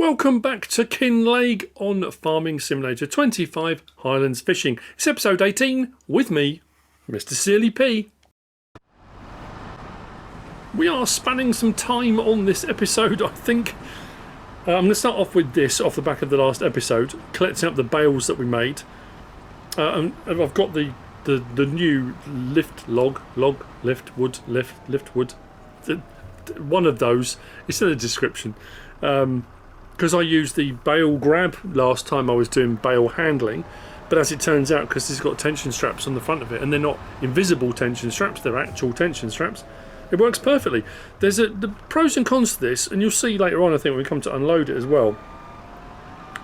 Welcome back to Kinlaig on Farming Simulator 25 Highlands Fishing. It's episode 18 with me, MrSealyp. We are spanning some time on this episode, I think. I'm going to start off with this off the back of the last episode, collecting up the bales that we made. And I've got the new lift wood. One of those. It's in the description. Because I used the bale grab last time I was doing bale handling, but as it turns out, because it's got tension straps on the front of it, and they're not invisible tension straps, they're actual tension straps, it works perfectly. There's the pros and cons to this, and you'll see later on, I think, when we come to unload it as well.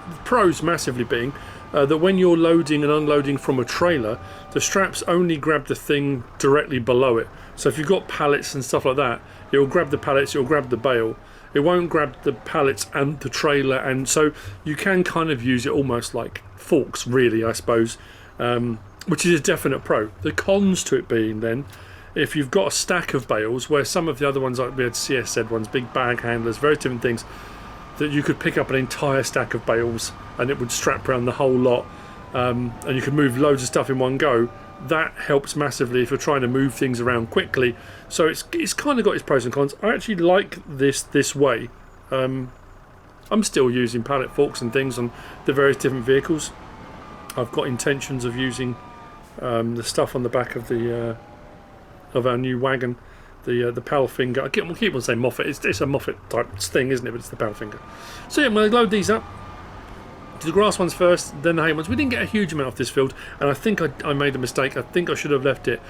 The pros massively being that when you're loading and unloading from a trailer, the straps only grab the thing directly below it. So if you've got pallets and stuff like that, it'll grab the pallets, it'll grab the bale. It won't grab the pallets and the trailer, and so you can kind of use it almost like forks, really, I suppose, which is a definite pro. The cons to it being then, if you've got a stack of bales, where some of the other ones, like we had CSZ ones, big bag handlers, various different things, that you could pick up an entire stack of bales and it would strap around the whole lot, and you could move loads of stuff in one go. That helps massively if you're trying to move things around quickly. So it's kind of got its pros and cons. I actually like this way. I'm still using pallet forks and things on the various different vehicles. I've got intentions of using the stuff on the back of the of our new wagon, the pal finger. I keep on saying Moffat. It's a Moffat type thing, isn't it? But it's the pal finger. So yeah, I'm going to load these up. Do the grass ones first, then the hay ones. We didn't get a huge amount off this field, and I think I made a mistake. I think I should have left it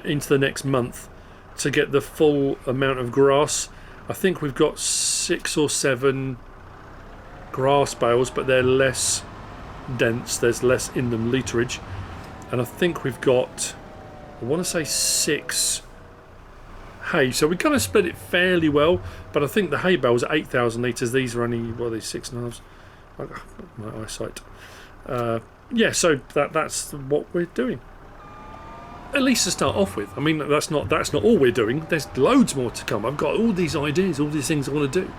into the next month to get the full amount of grass. I think we've got 6 or 7 grass bales, but they're less dense. There's less in them literage, and I think we've got, I want to say 6 hay. So we kind of split it fairly well, but I think the hay bales are 8,000 litres. These are only, what are these, 6.5? My eyesight. Yeah, so that's what we're doing. At least to start off with. I mean, that's not all we're doing. There's loads more to come. I've got all these ideas, all these things I want to do.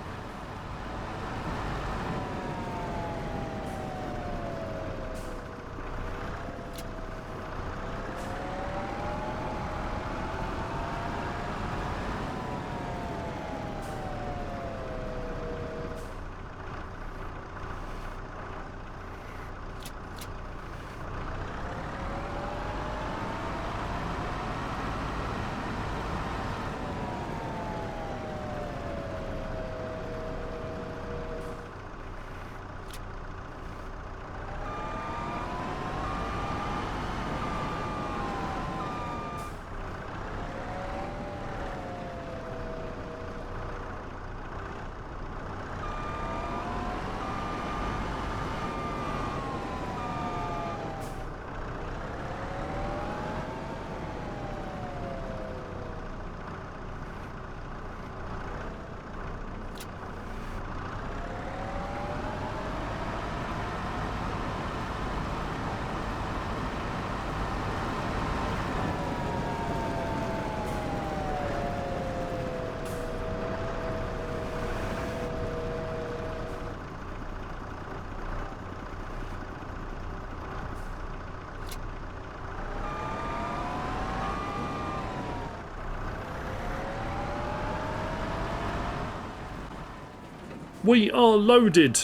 We are loaded.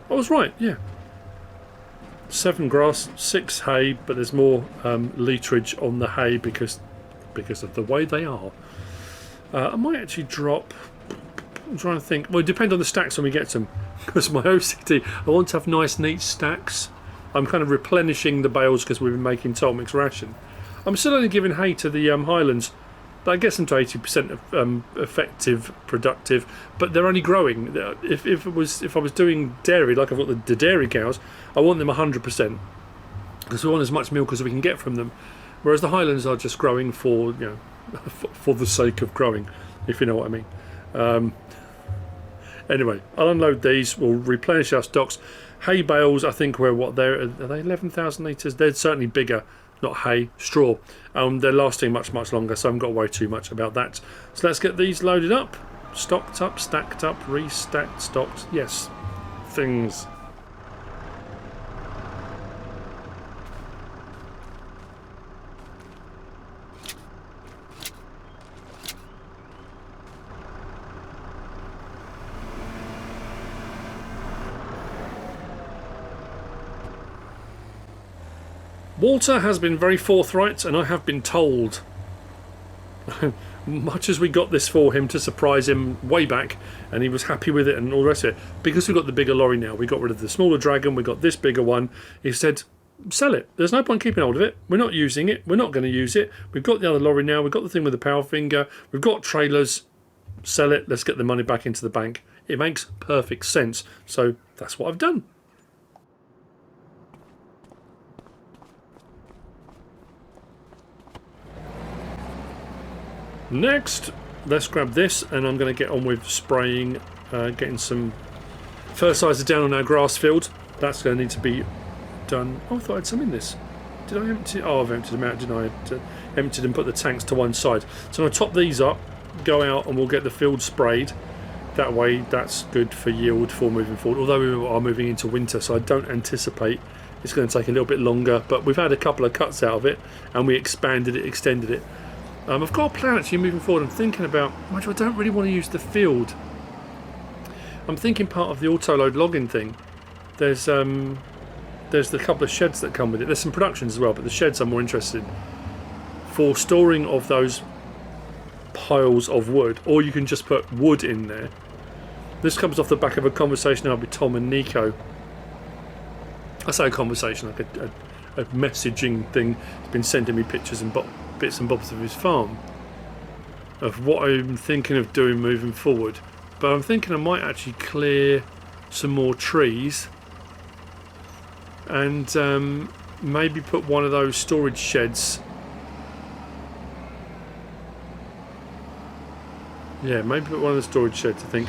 I was right, yeah. 7 grass, 6 hay, but there's more literage on the hay because of the way they are. I might actually drop. I'm trying to think. Well, it depends on the stacks when we get them. Because my OCD, I want to have nice, neat stacks. I'm kind of replenishing the bales because we've been making Tom Nico's ration. I'm still only giving hay to the Highlands. That gets them to 80% of effective, productive, but they're only growing. If I was doing dairy, like I've got the dairy cows, I want them 100% because we want as much milk as we can get from them. Whereas the Highlands are just growing for for the sake of growing, if you know what I mean. Anyway, I'll unload these. We'll replenish our stocks. Hay bales, I think are they 11,000 litres? They're certainly bigger. Not hay, straw. They're lasting much longer, so I haven't got to worry too much about that. So let's get these loaded up, stocked up, stacked up, restacked, stocked. Yes, things. Walter has been very forthright, and I have been told, much as we got this for him to surprise him way back, and he was happy with it and all the rest of it, because we've got the bigger lorry now, we got rid of the smaller Dragon, we got this bigger one, he said, sell it. There's no point keeping hold of it. We're not using it. We're not going to use it. We've got the other lorry now. We've got the thing with the power finger. We've got trailers. Sell it. Let's get the money back into the bank. It makes perfect sense. So that's what I've done. Next, let's grab this, and I'm going to get on with spraying, getting some fertiliser down on our grass field. That's going to need to be done. Oh, I thought I had some in this. Did I empty? Oh, I've emptied them out, didn't I? Emptied and put the tanks to one side. So I'm going to top these up, go out, and we'll get the field sprayed. That way, that's good for yield for moving forward. Although we are moving into winter, so I don't anticipate it's going to take a little bit longer. But we've had a couple of cuts out of it, and we expanded it, extended it. I've got a plan actually moving forward. I'm thinking about, I don't really want to use the field. I'm thinking part of the auto-load logging thing. There's the couple of sheds that come with it. There's some productions as well, but the sheds I'm more interested in. For storing of those piles of wood, or you can just put wood in there. This comes off the back of a conversation I had with Tom and Nico. I say a conversation, like a messaging thing. He's been sending me pictures and bits and bobs of his farm, of what I'm thinking of doing moving forward. But I'm thinking I might actually clear some more trees and maybe put one of those storage sheds. Yeah, maybe put one of the storage sheds, I think.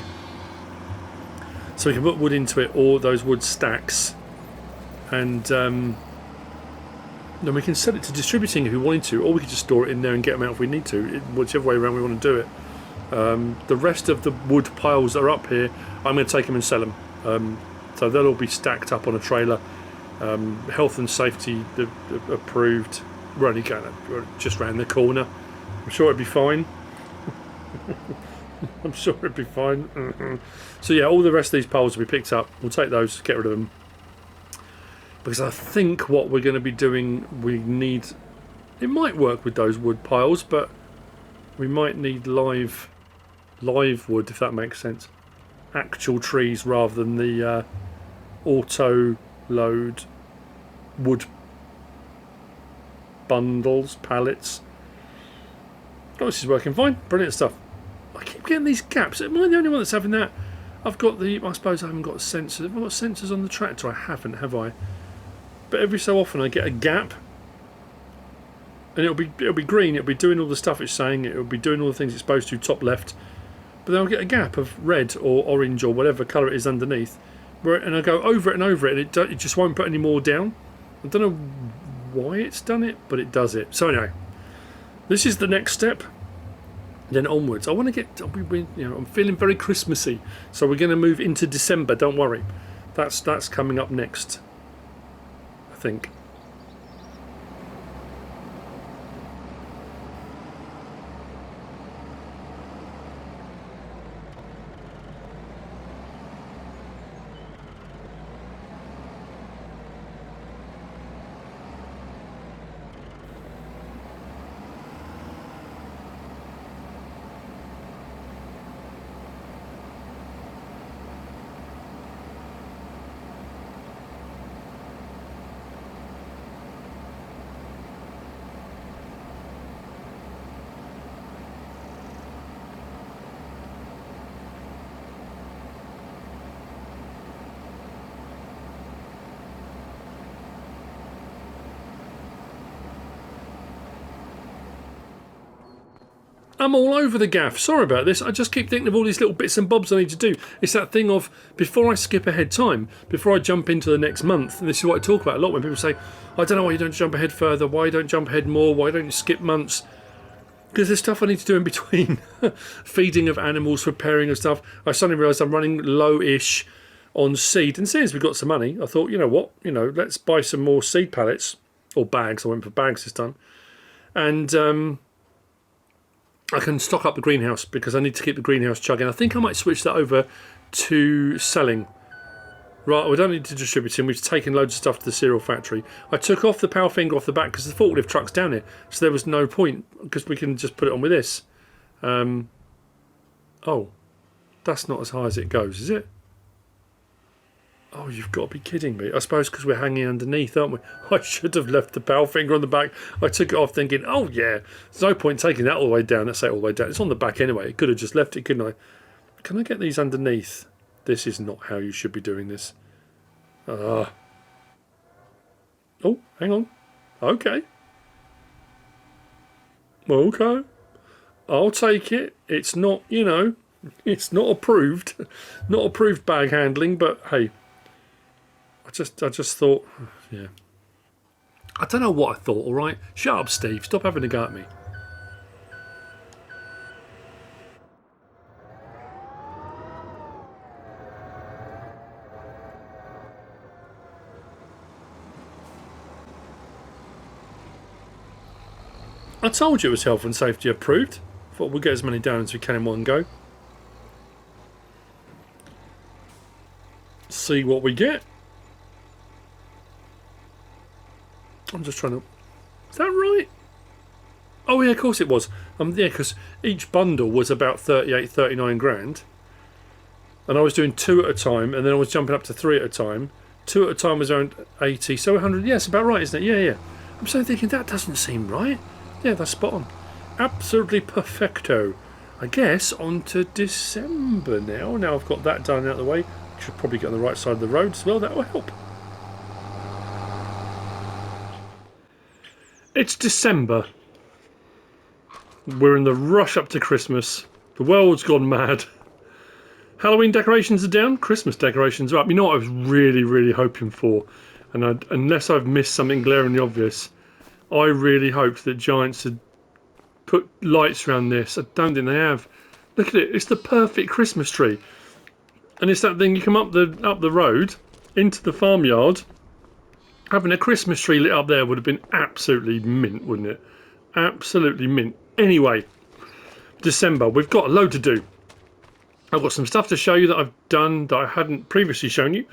So we can put wood into it, or those wood stacks, and then we can set it to distributing if we wanted to, or we could just store it in there and get them out if we need to, whichever way around we want to do it. The rest of the wood piles that are up here, I'm going to take them and sell them. So they'll all be stacked up on a trailer. Health and safety approved. We're only going just round the corner. I'm sure it'd be fine. I'm sure it'd be fine. So yeah, all the rest of these piles will be picked up. We'll take those, get rid of them. Because I think what we're going to be doing, we need... It might work with those wood piles, but we might need live wood, if that makes sense. Actual trees rather than the auto-load wood bundles, pallets. Oh, this is working fine. Brilliant stuff. I keep getting these gaps. Am I the only one that's having that? I've got the... I suppose I haven't got sensors. Have I got sensors on the tractor? I haven't, have I? But every so often I get a gap, and it'll be green. It'll be doing all the stuff it's saying. It'll be doing all the things it's supposed to, top left. But then I'll get a gap of red or orange or whatever colour it is underneath, and I go over it and over it, and it just won't put any more down. I don't know why it's done it, but it does it. So anyway, this is the next step. Then onwards, I want to get. I'm feeling very Christmassy, so we're going to move into December. Don't worry, that's coming up next, I think. I'm all over the gaff. Sorry about this. I just keep thinking of all these little bits and bobs I need to do. It's that thing of, before I skip ahead time, before I jump into the next month, and this is what I talk about a lot when people say, I don't know why you don't jump ahead further, why you don't jump ahead more, why don't you skip months? Because there's stuff I need to do in between. Feeding of animals, preparing of stuff. I suddenly realised I'm running low-ish on seed. And since we got some money, I thought, you know what, let's buy some more seed pallets or bags. I went for bags this time, and I can stock up the greenhouse because I need to keep the greenhouse chugging. I think I might switch that over to selling. Right, we don't need to distribute him. We've taken loads of stuff to the cereal factory. I took off the power finger off the back because the forklift truck's down here, so there was no point because we can just put it on with this. Oh, that's not as high as it goes, is it? Oh, you've got to be kidding me. I suppose because we're hanging underneath, aren't we? I should have left the power finger on the back. I took it off thinking, oh yeah, there's no point taking that all the way down. Let's say all the way down. It's on the back anyway. Could have just left it, couldn't I? Can I get these underneath? This is not how you should be doing this. Oh, hang on. Okay. Okay. I'll take it. It's not, it's not approved. Not approved bag handling, but hey. I just thought, yeah. I don't know what I thought, alright? Shut up, Steve. Stop having a go at me. I told you it was health and safety approved. Thought we'll get as many down as we can in one go. See what we get. I'm just trying to... Is that right? Oh yeah, of course it was. Yeah, because each bundle was about 38, 39 grand. And I was doing 2 at a time, and then I was jumping up to 3 at a time. 2 at a time was around 80, so 100. Yeah, it's about right, isn't it? Yeah, yeah. I'm so thinking, that doesn't seem right. Yeah, that's spot on. Absolutely perfecto. I guess on to December now. Now I've got that done out of the way. I should probably get on the right side of the road as well. That will help. It's December. We're in the rush up to Christmas. The world's gone mad. Halloween decorations are down. Christmas decorations are up. You know what I was really, really hoping for? And unless I've missed something glaringly obvious, I really hoped that Giants had put lights around this. I don't think they have. Look at it. It's the perfect Christmas tree. And it's that thing, you come up the road into the farmyard. Having a Christmas tree lit up there would have been absolutely mint, wouldn't it? Absolutely mint. Anyway, December. We've got a load to do. I've got some stuff to show you that I've done that I hadn't previously shown you.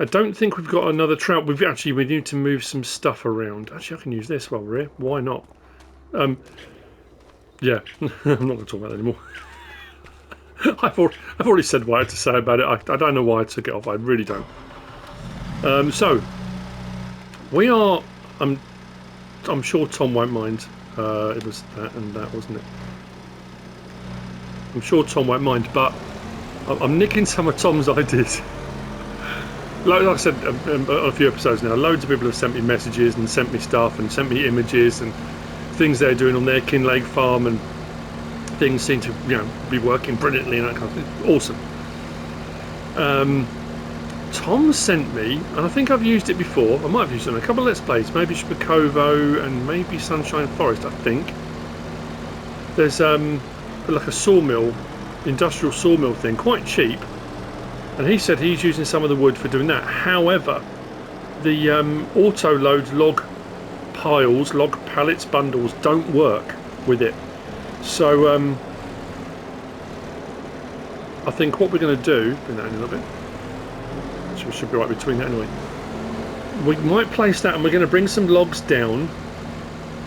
I don't think we've got another trout. We need to move some stuff around. Actually, I can use this while we're here. Why not? Yeah, I'm not going to talk about that anymore. I've already said what I had to say about it. I don't know why I took it off. I really don't. So we are. I'm sure Tom won't mind. It was that and that, wasn't it? I'm sure Tom won't mind, but I'm nicking some of Tom's ideas. Like I said on a few episodes now, loads of people have sent me messages and sent me stuff and sent me images and things they're doing on their Kinlaig farm, and things seem to be working brilliantly and that kind of thing. Awesome. Tom sent me, and I think I've used it before. I might have used it on a couple of Let's Plays, maybe Spakovo and maybe Sunshine Forest. I think there's like a sawmill, industrial sawmill thing, quite cheap. And he said he's using some of the wood for doing that. However, the auto load log piles, log pallets, bundles don't work with it. So I think what we're going to do, bring that in a little bit. So we should be right between that anyway. We might place that, and we're going to bring some logs down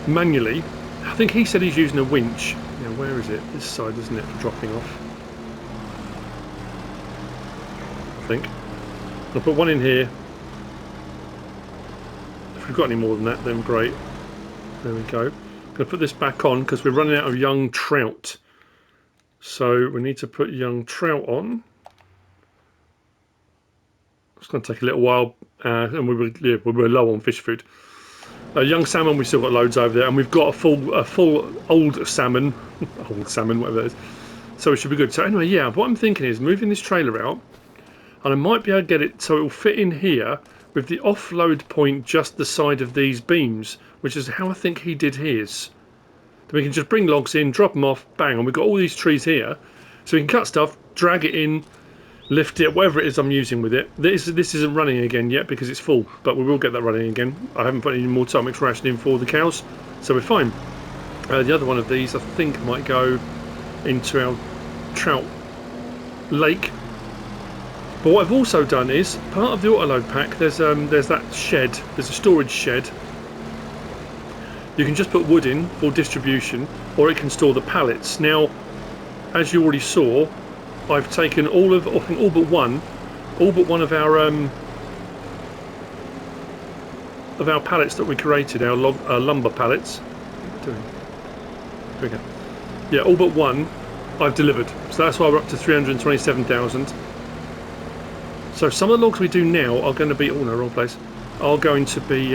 manually. I think he said he's using a winch. Now, where is it? This side, isn't it, for dropping off? I think. I'll put one in here. If we've got any more than that, then great. There we go. I'm going to put this back on because we're running out of young trout. So we need to put young trout on. It's going to take a little while, and we were low on fish food. Young salmon, we've still got loads over there, and we've got a full old salmon, whatever that is. So it should be good. So anyway, yeah, what I'm thinking is moving this trailer out, and I might be able to get it so it will fit in here with the offload point just the side of these beams, which is how I think he did his. Then we can just bring logs in, drop them off, bang, and we've got all these trees here, so we can cut stuff, drag it in, lift it, whatever it is I'm using with it. This isn't running again yet because it's full, but we will get that running again. I haven't put any more Tarmix ration in for the cows, so we're fine. The other one of these I think might go into our trout lake. But what I've also done is, part of the autoload pack, there's that shed, there's a storage shed. You can just put wood in for distribution, or it can store the pallets. Now, as you already saw, I've taken all but one of our pallets that we created, our lumber pallets. Here we go. Yeah, all but one I've delivered. So that's why we're up to 327,000. So some of the logs we do now are going to be, oh no, wrong place, are going to be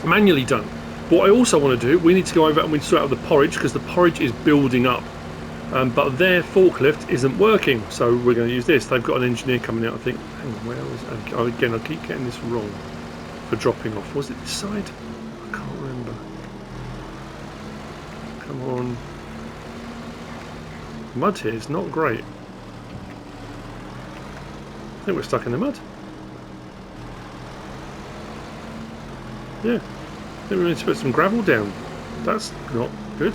manually done. What I also want to do, we need to go over and we sort out the porridge, because the porridge is building up. But their forklift isn't working, so we're going to use this. They've got an engineer coming out, I think. Hang on, where is it? Oh, again, I keep getting this wrong for dropping off. Was it this side? I can't remember. Come on. Mud here is not great. I think we're stuck in the mud. Yeah. I think we need to put some gravel down. That's not good.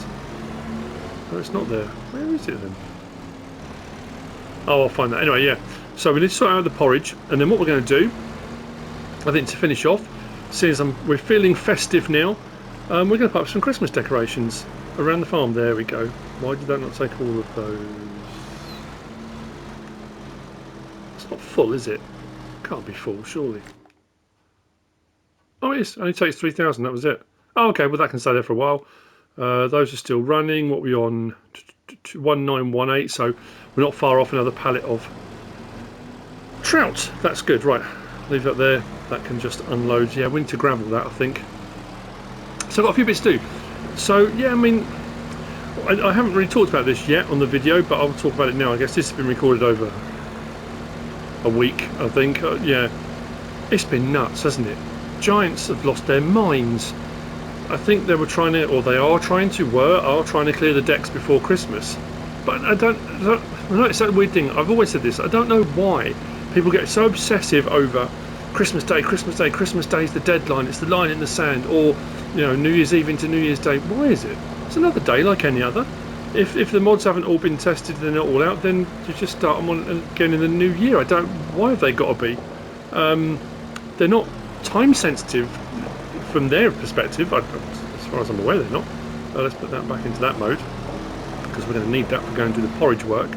No, it's not there. Where is it then? Oh, I'll find that. Anyway, yeah. So we need to sort out the porridge, and then what we're going to do, I think, to finish off, since we're feeling festive now, we're going to put up some Christmas decorations around the farm. There we go. Why did that not take all of those? It's not full, is it? Can't be full, surely. Oh, it is. It only takes 3,000. That was it. Oh, okay. Well, that can stay there for a while. Those are still running. What are we on? 1918, so we're not far off another pallet of trout. That's good. Right, leave that there. That can just unload. Yeah, we need to gravel that, I think. So I've got a few bits to do. So yeah, I mean, I haven't really talked about this yet on the video, but I'll talk about it now. I guess this has been recorded over a week, I think. Yeah, it's been nuts, hasn't it? Giants have lost their minds. I think they were trying to, or they are trying to clear the decks before Christmas. But I don't know, it's that weird thing. I've always said this. I don't know why people get so obsessive over Christmas Day. Christmas Day is the deadline. It's the line in the sand. Or, you know, New Year's Eve into New Year's Day. Why is it? It's another day like any other. If the mods haven't all been tested, they're not all out, then you just start them on again in the new year. Why have they got to be? They're not time sensitive from their perspective. As far as I'm aware, they're not. Let's put that back into that mode, because we're going to need that for going to do the porridge work.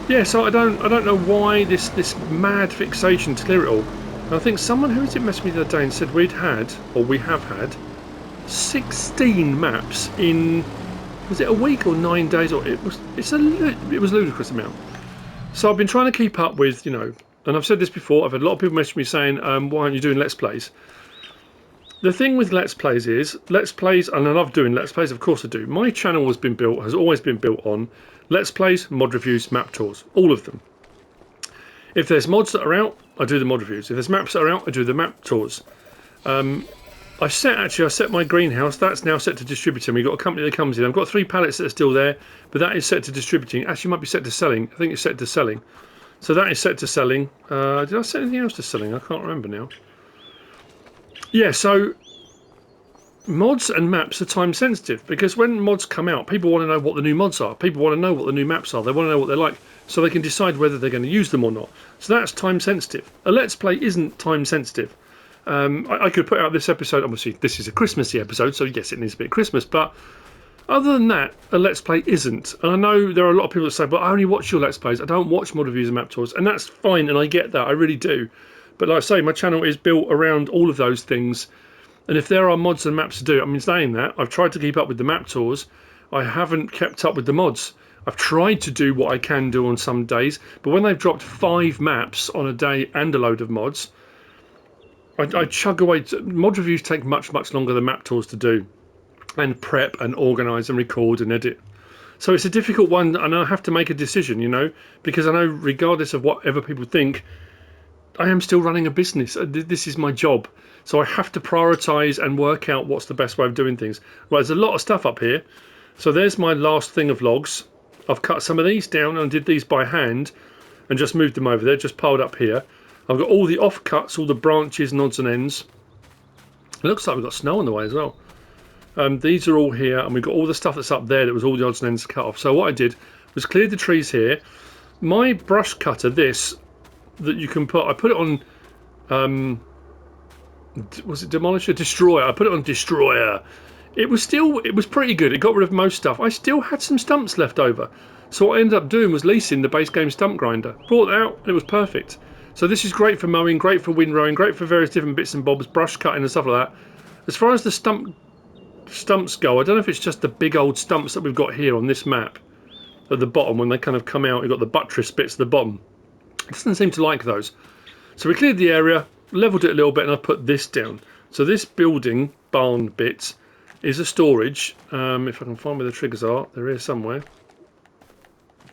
Yeah, so I don't know why this mad fixation to clear it all. And I think someone, who was it, messaged me the other day and said we have had 16 maps in, was it a week or 9 days? Or it was a ludicrous amount. So I've been trying to keep up with, you know, and I've said this before. I've had a lot of people message me saying, why aren't you doing Let's Plays? The thing with Let's Plays is, Let's Plays, and I love doing Let's Plays, of course I do. My channel has always been built on Let's Plays, mod reviews, map tours, all of them. If there's mods that are out, I do the mod reviews. If there's maps that are out, I do the map tours. I set my greenhouse, that's now set to distributing. We've got a company that comes in. I've got 3 pallets that are still there, but that is set to distributing. Actually, it might be set to selling. I think it's set to selling. So that is set to selling. Did I set anything else to selling? I can't remember now. Yeah, so mods and maps are time sensitive, because when mods come out, people want to know what the new mods are. People want to know what the new maps are. They want to know what they're like, so they can decide whether they're going to use them or not. So that's time sensitive. A Let's Play isn't time sensitive. I could put out this episode, obviously this is a Christmassy episode, so yes, it needs to be at Christmas, but other than that, a Let's Play isn't. And I know there are a lot of people that say, but I only watch your Let's Plays, I don't watch mod reviews and map tours, and that's fine, and I get that, I really do. But like I say, my channel is built around all of those things, and if there are mods and maps to do, I mean, saying that, I've tried to keep up with the map tours, I haven't kept up with the mods. I've tried to do what I can do on some days, but when they've dropped 5 maps on a day and a load of mods, I chug away. Mod reviews take much longer than map tours to do, and prep and organise and record and edit. So it's a difficult one, and I have to make a decision, you know, because I know regardless of whatever people think, I am still running a business. This is my job, so I have to prioritise and work out what's the best way of doing things. Well, there's a lot of stuff up here. So there's my last thing of logs. I've cut some of these down and did these by hand and just moved them over there, just piled up here. I've got all the offcuts, all the branches and odds and ends. It looks like we've got snow on the way as well. These are all here, and we've got all the stuff that's up there that was all the odds and ends cut off. So what I did was cleared the trees here. My brush cutter, this, that you can put, I put it on, was it Demolisher? Destroyer. I put it on Destroyer. It was pretty good. It got rid of most stuff. I still had some stumps left over. So what I ended up doing was leasing the base game stump grinder. Brought it out, and it was perfect. So this is great for mowing, great for windrowing, great for various different bits and bobs, brush cutting and stuff like that. As far as the stumps go, I don't know if it's just the big old stumps that we've got here on this map at the bottom when they kind of come out. You've got the buttress bits at the bottom. It doesn't seem to like those. So we cleared the area, leveled it a little bit, and I put this down. So this building barn bit is a storage. If I can find where the triggers are, they're here somewhere.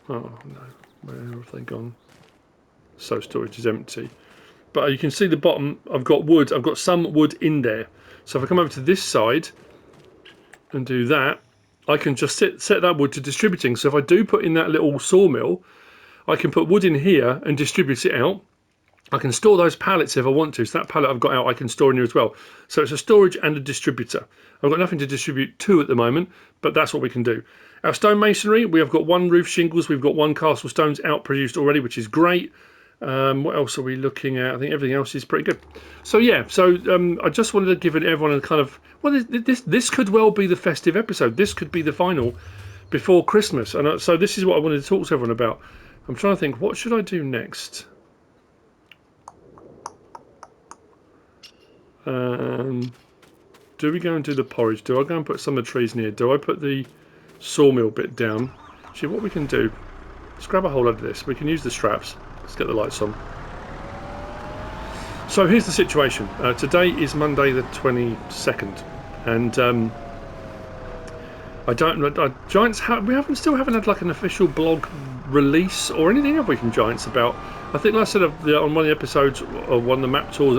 Oh no, where have they gone? So storage is empty. But you can see the bottom, I've got wood, I've got some wood in there. So if I come over to this side and do that, I can just set that wood to distributing. So if I do put in that little sawmill, I can put wood in here and distribute it out. I can store those pallets if I want to. So that pallet I've got out, I can store in here as well. So it's a storage and a distributor. I've got nothing to distribute to at the moment, but that's what we can do. Our stone masonry, we have got 1 roof shingles, we've got 1 castle stones out produced already, which is great. What else are we looking at? I think everything else is pretty good. So yeah, I just wanted to give everyone a kind of, well, this could well be the festive episode. This could be the final before Christmas. And so this is what I wanted to talk to everyone about. I'm trying to think, what should I do next? Do we go and do the porridge? Do I go and put some of the trees near? Do I put the sawmill bit down? Actually, what we can do, let's grab a hold of this. We can use the straps. Let's get the lights on. So here's the situation. Today is Monday the 22nd, and I don't know. Giants, we still haven't had like an official blog release or anything, have we, from Giants about? I think, like I said on one of the episodes of one of the map tours,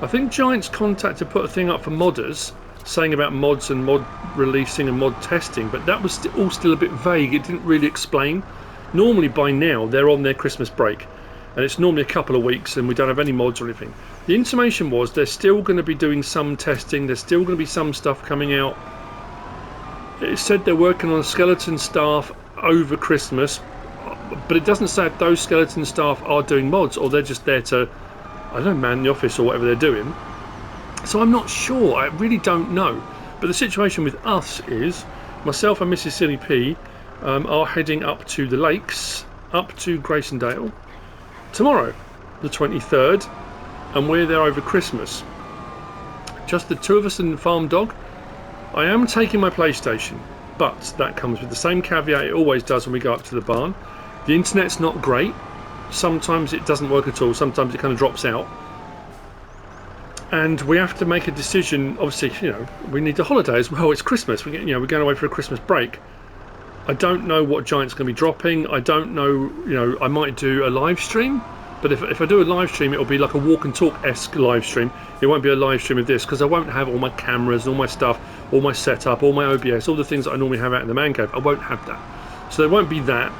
I think Giants contacted, put a thing up for modders saying about mods and mod releasing and mod testing, but that was all still a bit vague. It didn't really explain. Normally by now they're on their Christmas break, and it's normally a couple of weeks and we don't have any mods or anything. The intimation was they're still going to be doing some testing, there's still going to be some stuff coming out. It said they're working on skeleton staff over Christmas, but it doesn't say if those skeleton staff are doing mods or they're just there to, I don't know, man the office or whatever they're doing. So I'm not sure, I really don't know. But the situation with us is myself and MrSealyp are heading up to the lakes, up to Graysondale tomorrow, the 23rd, and we're there over Christmas. Just the two of us and the farm dog. I am taking my PlayStation, but that comes with the same caveat it always does when we go up to the barn. The internet's not great. Sometimes it doesn't work at all, sometimes it kind of drops out. And we have to make a decision. Obviously, you know, we need a holiday as well. It's Christmas. We're going away for a Christmas break. I don't know what Giant's going to be dropping. I don't know, you know, I might do a live stream, but if I do a live stream, it'll be like a walk and talk-esque live stream. It won't be a live stream of this because I won't have all my cameras and all my stuff, all my setup, all my OBS, all the things that I normally have out in the man cave. I won't have that. So there won't be that.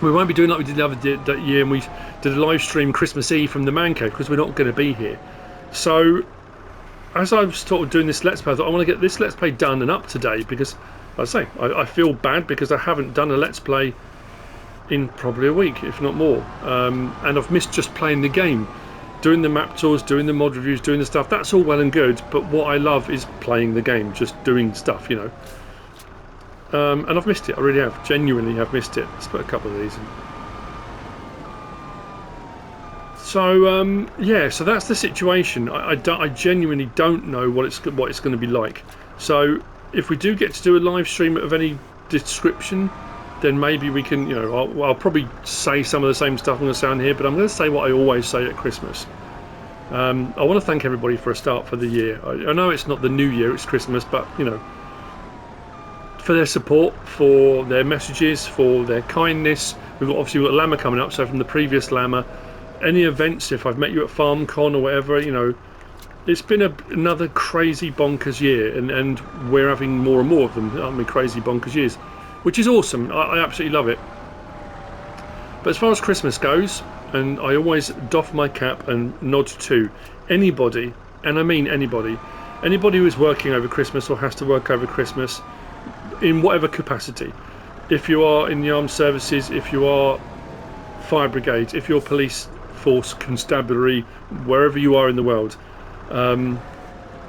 We won't be doing like we did the other that year, and we did a live stream Christmas Eve from the man cave because we're not going to be here. So as I was sort of doing this Let's Play, I thought I want to get this Let's Play done and up to date because, like I say, I feel bad because I haven't done a Let's Play in probably a week, if not more. And I've missed just playing the game. Doing the map tours, doing the mod reviews, doing the stuff, that's all well and good, but what I love is playing the game, just doing stuff, you know. And I've missed it, I really have, genuinely have missed it. Let's put a couple of these in. So yeah, so that's the situation. I genuinely don't know what it's going to be like. So if we do get to do a live stream of any description, then maybe we can, you know, I'll probably say some of the same stuff I'm going to say on here, but I'm going to say what I always say at Christmas. I want to thank everybody for a start for the year. I know it's not the new year, it's Christmas, but, you know, for their support, for their messages, for their kindness. We've got Lammer coming up, so from the previous Lammer, any events, if I've met you at FarmCon or whatever, you know, it's been another crazy bonkers year, and we're having more and more of them, aren't we? Crazy bonkers years. which is awesome. I absolutely love it. But as far as Christmas goes, and I always doff my cap and nod to anybody, and I mean anybody who is working over Christmas or has to work over Christmas in whatever capacity. If you are in the armed services, if you are fire brigade, if you're police force, constabulary, wherever you are in the world,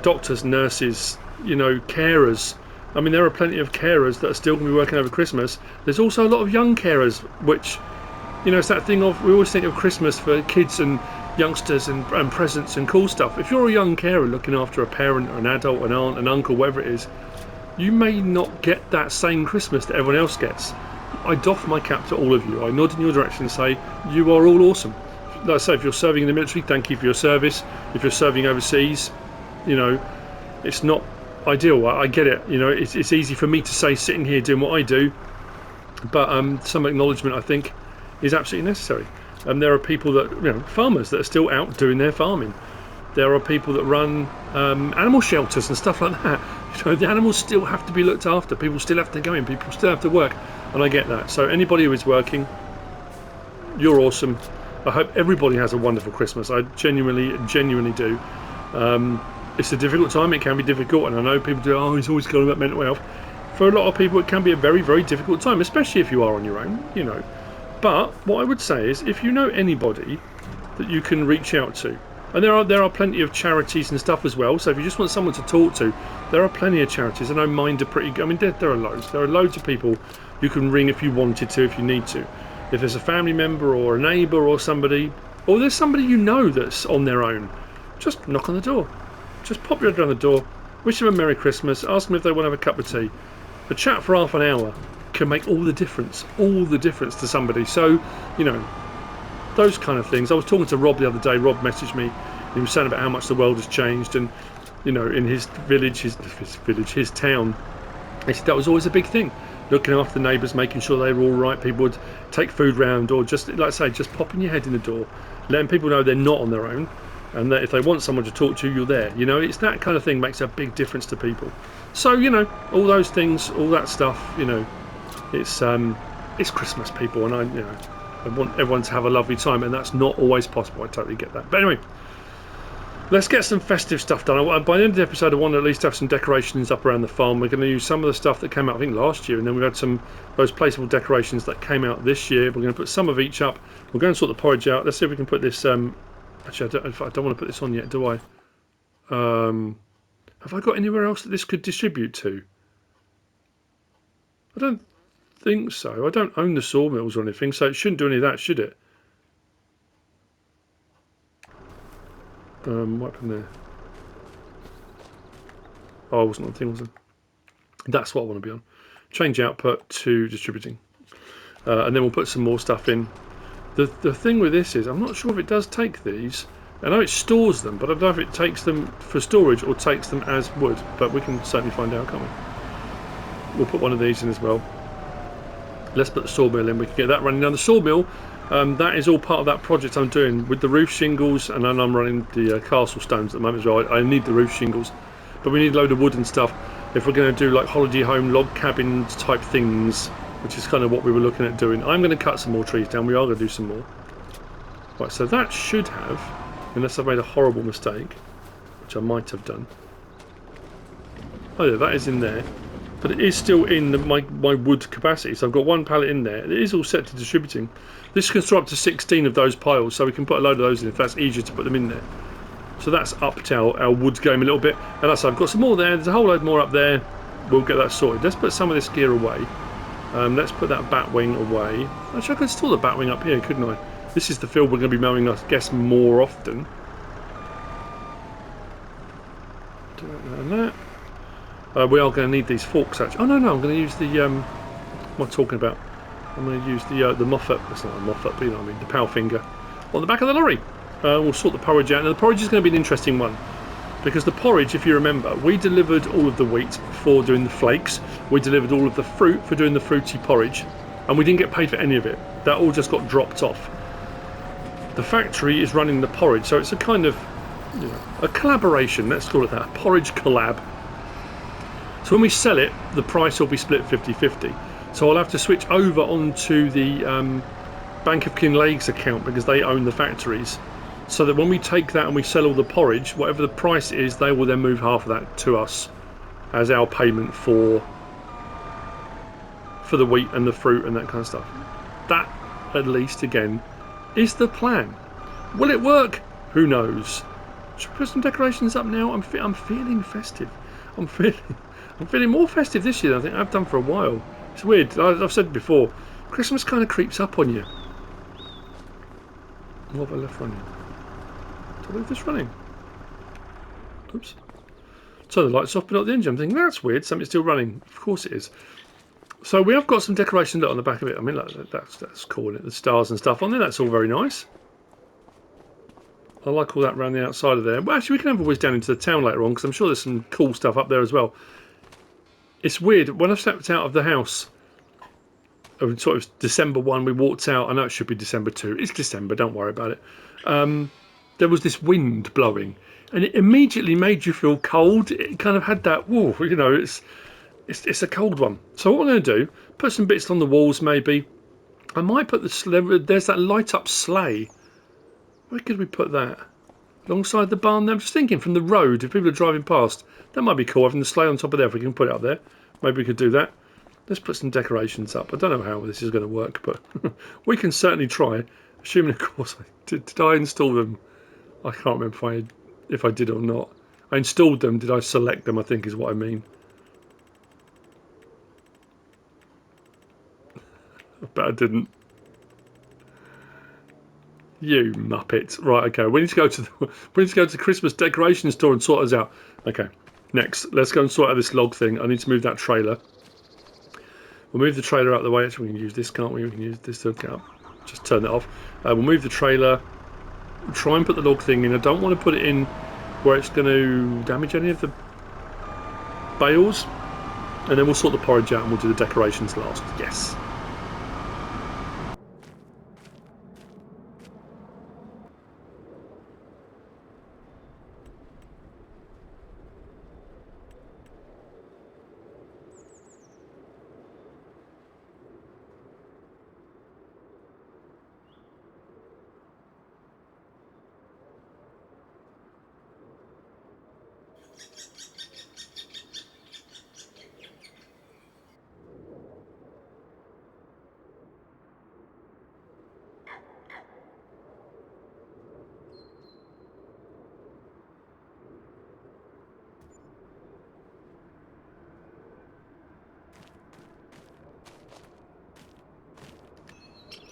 doctors, nurses, you know, carers. I mean, there are plenty of carers that are still going to be working over Christmas. There's also a lot of young carers, which, you know, it's that thing of, we always think of Christmas for kids and youngsters and presents and cool stuff. If you're a young carer looking after a parent or an adult, an aunt, an uncle, whatever it is, you may not get that same Christmas that everyone else gets. I doff my cap to all of you. I nod in your direction and say, you are all awesome. Like I say, if you're serving in the military, thank you for your service. If you're serving overseas, you know, it's not ideal. I get it. You know, it's easy for me to say sitting here doing what I do, but some acknowledgement, I think, is absolutely necessary. There are people that, you know, farmers that are still out doing their farming. There are people that run animal shelters and stuff like that. You know, the animals still have to be looked after. People still have to go in. People still have to work, and I get that. So anybody who is working, you're awesome. I hope everybody has a wonderful Christmas. I genuinely do. It's a difficult time. It can be difficult, and I know people do. Oh, he's always going about mental health. For a lot of people, it can be a very, very difficult time, especially if you are on your own. You know. But what I would say is, if you know anybody that you can reach out to, and there are plenty of charities and stuff as well. So if you just want someone to talk to, there are plenty of charities. I know mine are pretty good. I mean, there are loads. There are loads of people you can ring if you wanted to, if you need to. If there's a family member or a neighbour or somebody, or there's somebody you know that's on their own, just knock on the door. Just pop your head around the door, wish them a Merry Christmas, ask them if they want to have a cup of tea. A chat for half an hour can make all the difference to somebody. So, you know, those kind of things. I was talking to Rob the other day. Rob messaged me. He was saying about how much the world has changed, and, you know, in his village, his town, he said that was always a big thing. Looking after the neighbours, making sure they were all right. People would take food round, or just, like I say, just popping your head in the door, letting people know they're not on their own, and that if they want someone to talk to, you're there. You know, it's that kind of thing makes a big difference to people. So, you know, all those things, all that stuff, you know, it's Christmas, people, and I want everyone to have a lovely time, and that's not always possible. I totally get that. But anyway, let's get some festive stuff done. By the end of the episode, I want to at least have some decorations up around the farm. We're going to use some of the stuff that came out, I think, last year, and then we've had some those placeable decorations that came out this year. We're going to put some of each up. We're going to sort the porridge out. Let's see if we can put this. Actually, I don't want to put this on yet, do I? Have I got anywhere else that this could distribute to? I don't think so. I don't own the sawmills or anything, so it shouldn't do any of that, should it? What happened there? Oh, I wasn't on the thing, was I? That's what I want to be on. Change output to distributing. And then we'll put some more stuff in. The thing with this is, I'm not sure if it does take these. I know it stores them, but I don't know if it takes them for storage or takes them as wood. But we can certainly find out, can't we? We'll put one of these in as well. Let's put the sawmill in. We can get that running. Now the sawmill, that is all part of that project I'm doing with the roof shingles, and then I'm running the castle stones at the moment as well. I need the roof shingles, but we need a load of wood and stuff if we're going to do like holiday home log cabins type things, which is kind of what we were looking at doing. I'm going to cut some more trees down. We are going to do some more. Right, so that should have, unless I've made a horrible mistake, which I might have done. Oh yeah, that is in there. But it is still in my wood capacity, so I've got one pallet in there. It is all set to distributing. This can store up to 16 of those piles, so we can put a load of those in if that's easier to put them in there. So that's upped our wood game a little bit. And that's, I've got some more there. There's a whole load more up there. We'll get that sorted. Let's put some of this gear away. Let's put that bat wing away. Actually, I could store the bat wing up here, couldn't I? This is the field we're going to be mowing, I guess, more often. Do that and that. We are going to need these forks, actually. Oh, no, I'm going to use the... what am I talking about? I'm going to use the Moffat. It's not a Moffat, but you know what I mean. The power finger on the back of the lorry. We'll sort the porridge out. Now, the porridge is going to be an interesting one. Because the porridge, if you remember, we delivered all of the wheat for doing the flakes. We delivered all of the fruit for doing the fruity porridge. And we didn't get paid for any of it. That all just got dropped off. The factory is running the porridge. So it's a kind of, you know, a collaboration. Let's call it that. A porridge collab. So when we sell it, the price will be split 50-50. So I'll have to switch over onto the Bank of Kinlaig's account because they own the factories. So that when we take that and we sell all the porridge, whatever the price is, they will then move half of that to us as our payment for the wheat and the fruit and that kind of stuff. That, at least, again, is the plan. Will it work? Who knows? Should we put some decorations up now? I'm feeling festive. I'm feeling more festive this year than I think I've done for a while. It's weird. I've said before, Christmas kind of creeps up on you. What have I left running? Did I leave this running? Oops. So the light's off but not the engine. I'm thinking, that's weird, something's still running. Of course it is. So we have got some decoration on the back of it. I mean, that's cool, isn't it? The stars and stuff on there, that's all very nice. I like all that around the outside of there. Well, actually, we can have a whiz down into the town later on because I'm sure there's some cool stuff up there as well. It's weird, when I stepped out of the house, sort of December 1, we walked out. I know it should be December 2. It's December, don't worry about it. There was this wind blowing, and it immediately made you feel cold. It kind of had that, whoa, you know, it's a cold one. So what I'm going to do, put some bits on the walls maybe. I might put there's that light up sleigh. Where could we put that? Alongside the barn there? I'm just thinking from the road, if people are driving past, that might be cool, having the sleigh on top of there, if we can put it up there. Maybe we could do that. Let's put some decorations up. I don't know how this is going to work, but we can certainly try. Assuming, of course, did I install them? I can't remember if I did or not. I installed them. Did I select them? I think is what I mean. But I didn't. You muppet. Right, okay. We need to go to the Christmas decoration store and sort us out. Okay. Next, let's go and sort out this log thing. I need to move that trailer. We'll move the trailer out of the way. Actually, we can use this, can't we? We can use this to get up. Just turn it off. We'll move the trailer. We'll try and put the log thing in. I don't want to put it in where it's going to damage any of the bales. And then we'll sort the porridge out and we'll do the decorations last. Yes.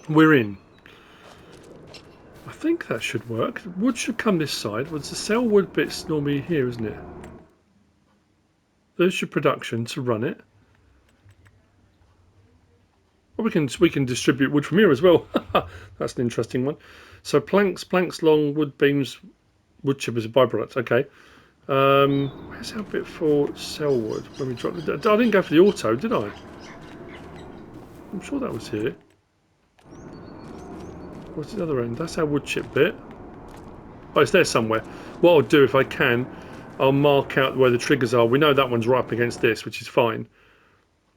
We're in. I think that should work. Wood should come this side. Was the cell wood bits normally here, isn't it? There's your production to run it. Well, we can distribute wood from here as well. That's an interesting one. So planks long, wood beams, wood chip as a byproduct. Okay. Where's our bit for cell wood? When we dropped it, I didn't go for the auto, did I? I'm sure that was here. What's the other end? That's our wood chip bit. Oh, it's there somewhere. What I'll do if I can, I'll mark out where the triggers are. We know that one's right up against this, which is fine.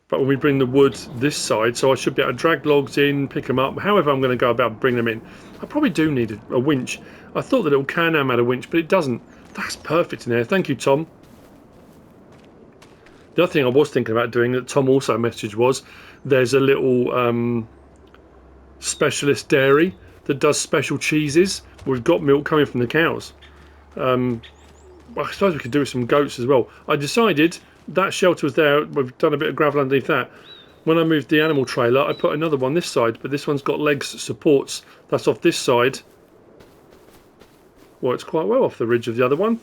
But when we bring the wood this side, so I should be able to drag logs in, pick them up. However I'm going to go about bringing them in. I probably do need a winch. I thought the little Can-Am had a winch, but it doesn't. That's perfect in there. Thank you, Tom. The other thing I was thinking about doing that Tom also messaged was there's a little specialist dairy that does special cheeses. We've got milk coming from the cows. Well, I suppose we could do with some goats as well. I decided that shelter was there. We've done a bit of gravel underneath that. When I moved the animal trailer, I put another one this side, but this one's got legs, supports. That's off this side. Well, it's quite well off the ridge of the other one.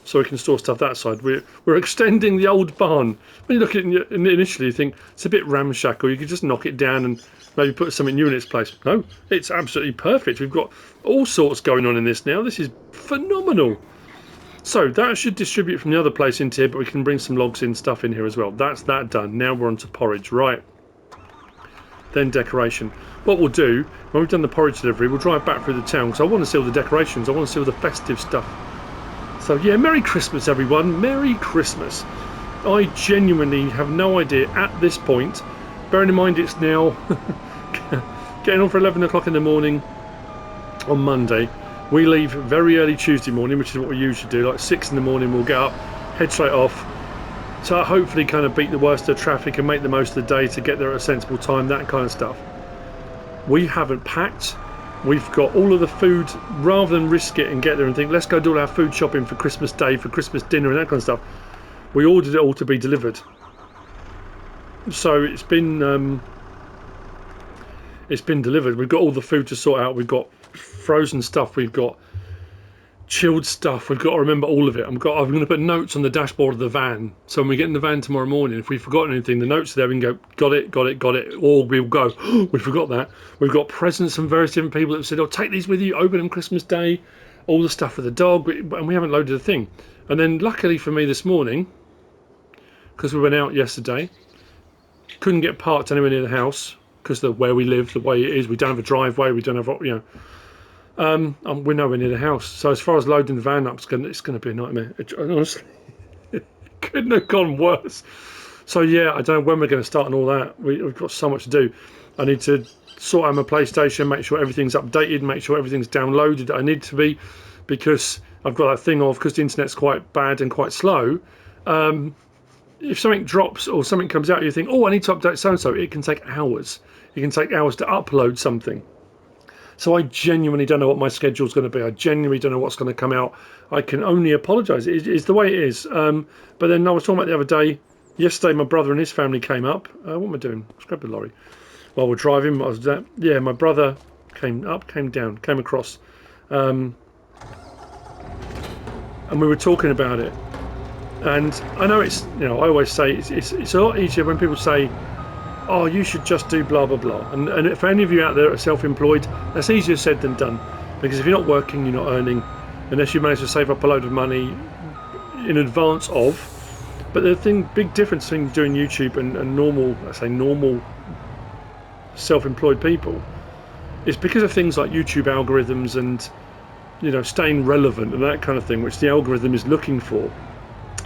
So we can store stuff that side. We're extending the old barn. When you look at it initially, you think it's a bit ramshackle. You could just knock it down and maybe put something new in its place. No, it's absolutely perfect. We've got all sorts going on in this now. This is phenomenal. So that should distribute from the other place into here, but we can bring some logs in, stuff in here as well. That's that done. Now we're on to porridge. Right. Then decoration. What we'll do, when we've done the porridge delivery, we'll drive back through the town because I want to see all the decorations. I want to see all the festive stuff. So yeah, Merry Christmas everyone. Merry Christmas. I genuinely have no idea at this point bearing in mind it's now getting on for 11 o'clock in the morning on Monday. We leave very early Tuesday morning, which is what we usually do, like 6 in the morning. We'll get up, head straight off, so hopefully kind of beat the worst of the traffic and make the most of the day to get there at a sensible time, that kind of stuff. We haven't packed. We've got all of the food. Rather than risk it and get there and think, let's go do all our food shopping for Christmas Day, for Christmas dinner and that kind of stuff, we ordered it all to be delivered. So it's been delivered. We've got all the food to sort out. We've got frozen stuff. We've got chilled stuff. We've got to remember all of it. I'm going to put notes on the dashboard of the van. So when we get in the van tomorrow morning, if we've forgotten anything, the notes are there. We can go, got it. Or we'll go, oh, we forgot that. We've got presents from various different people that have said, oh, take these with you, open them Christmas Day. All the stuff for the dog. And we haven't loaded a thing. And then luckily for me this morning, because we went out yesterday, couldn't get parked anywhere near the house because of where we live, the way it is. We don't have a driveway. We don't have, we're nowhere near the house. So as far as loading the van up, it's going to be a nightmare. Honestly, it couldn't have gone worse. So yeah, I don't know when we're going to start and all that. We've got so much to do. I need to sort out my PlayStation, make sure everything's updated, make sure everything's downloaded that I need to be, because I've got that thing of, because the internet's quite bad and quite slow, if something drops or something comes out, you think, oh, I need to update so-and-so. It can take hours. It can take hours to upload something. So I genuinely don't know what my schedule's going to be. I genuinely don't know what's going to come out. I can only apologise. It's the way it is. But then I was talking about the other day. Yesterday, my brother and his family came up. What am I doing? Let's grab the lorry. While we're driving, my brother came across. And we were talking about it. And I know it's, I always say it's a lot easier when people say, oh, you should just do blah, blah, blah. And for any of you out there that are self-employed, that's easier said than done. Because if you're not working, you're not earning, unless you manage to save up a load of money in advance of. But the big difference between doing YouTube and normal self-employed people is because of things like YouTube algorithms and, staying relevant and that kind of thing, which the algorithm is looking for.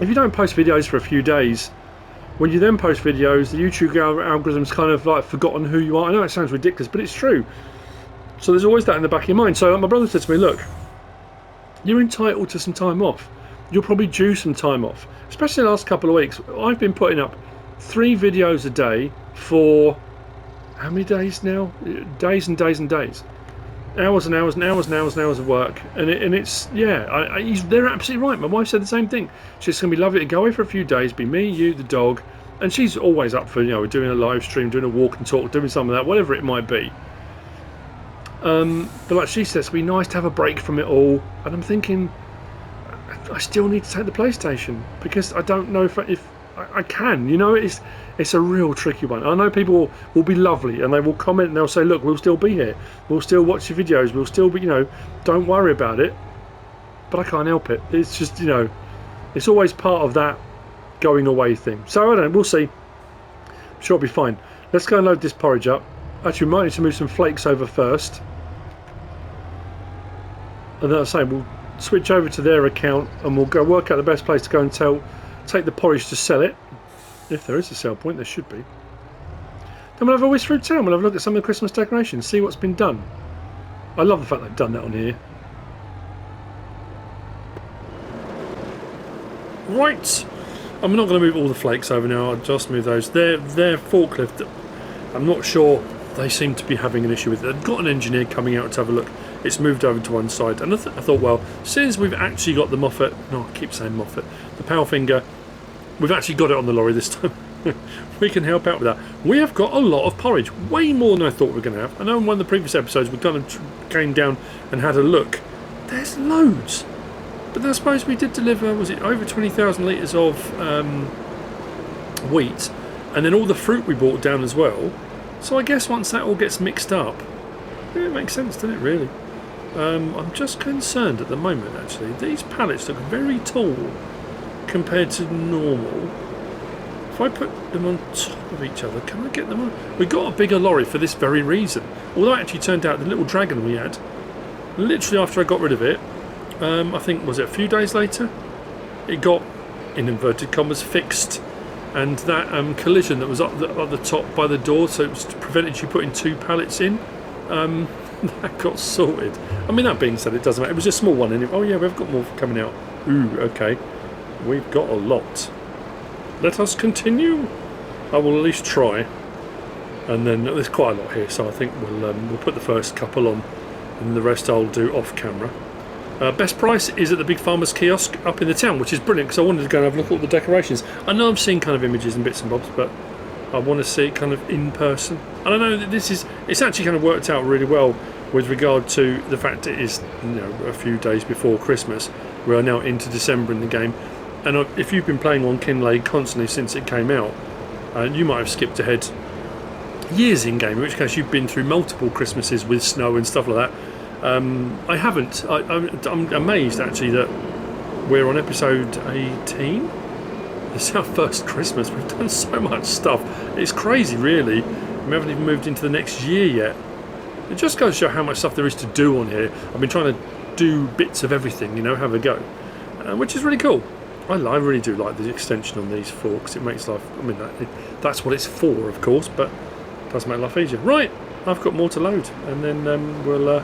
If you don't post videos for a few days, when you then post videos, the YouTube algorithm's kind of like forgotten who you are. I know it sounds ridiculous, but it's true. So there's always that in the back of your mind. So my brother said to me, look, you're entitled to some time off. You'll probably due some time off. Especially the last couple of weeks. I've been putting up 3 videos a day for how many days now? Days and days and days. Hours and hours and hours and hours and hours of work, and it's they're absolutely right. My wife said the same thing. She's going to be lovely to go away for a few days, be me, you, the dog, and she's always up for doing a live stream, doing a walk and talk, doing some of that, whatever it might be. But like she says, it'd be nice to have a break from it all. And I'm thinking, I still need to take the PlayStation because I don't know if I can. It's a real tricky one. I know people will be lovely and they will comment and they'll say, look, we'll still be here. We'll still watch your videos. We'll still be, don't worry about it. But I can't help it. It's just, it's always part of that going away thing. So I don't know. We'll see. I'm sure it'll be fine. Let's go and load this porridge up. Actually, we might need to move some flakes over first. And then I say we'll switch over to their account and we'll go work out the best place to go and take the porridge to sell it. If there is a sell point, there should be. Then we'll have a whisk through town. We'll have a look at some of the Christmas decorations, see what's been done. I love the fact they've done that on here. Right. I'm not going to move all the flakes over now. I'll just move those. Their forklift, I'm not sure they seem to be having an issue with it. They've got an engineer coming out to have a look. It's moved over to one side. And I thought, well, since we've actually got the Moffat, no, I keep saying Moffat, the Powfinger, we've actually got it on the lorry this time. We can help out with that. We have got a lot of porridge, way more than I thought we were going to have. I know in one of the previous episodes we kind of came down and had a look. There's loads. But then I suppose we did deliver, was it over 20,000 litres of wheat, and then all the fruit we brought down as well. So I guess once that all gets mixed up, it makes sense, doesn't it, really? I'm just concerned at the moment, actually. These pallets look very tall compared to normal. If I put them on top of each other, can I get them on? We got a bigger lorry for this very reason. Although it actually turned out the little dragon we had, literally after I got rid of it, I think, was it a few days later, it got, in inverted commas, fixed. and that collision that was up at the top by the door, so it was prevented you putting 2 pallets in. That got sorted. I mean, that being said, it doesn't matter. It was a small one anyway. Oh yeah, we've got more coming out. Ooh, okay. We've got a lot. Let us continue. I will at least try. And then there's quite a lot here, so I think we'll put the first couple on, and the rest I'll do off camera. Best price is at the Big Farmer's kiosk up in the town, which is brilliant because I wanted to go and have a look at all the decorations. I know I've seen kind of images and bits and bobs, but I want to see it kind of in person. And I know that it's actually kind of worked out really well with regard to the fact it is, you know, a few days before Christmas. We are now into December in the game, and if you've been playing on Kinlaig constantly since it came out, you might have skipped ahead years in game, in which case you've been through multiple Christmases with snow and stuff like that. I haven't. I'm amazed actually that we're on episode 18. It's our first Christmas. We've done so much stuff. It's crazy, really. We haven't even moved into the next year yet. It just goes to show how much stuff there is to do on here. I've been trying to do bits of everything, you know, have a go, which is really cool. I really do like the extension on these forks. It makes life. I mean, that's what it's for, of course, but it does make life easier. Right, I've got more to load, and then we'll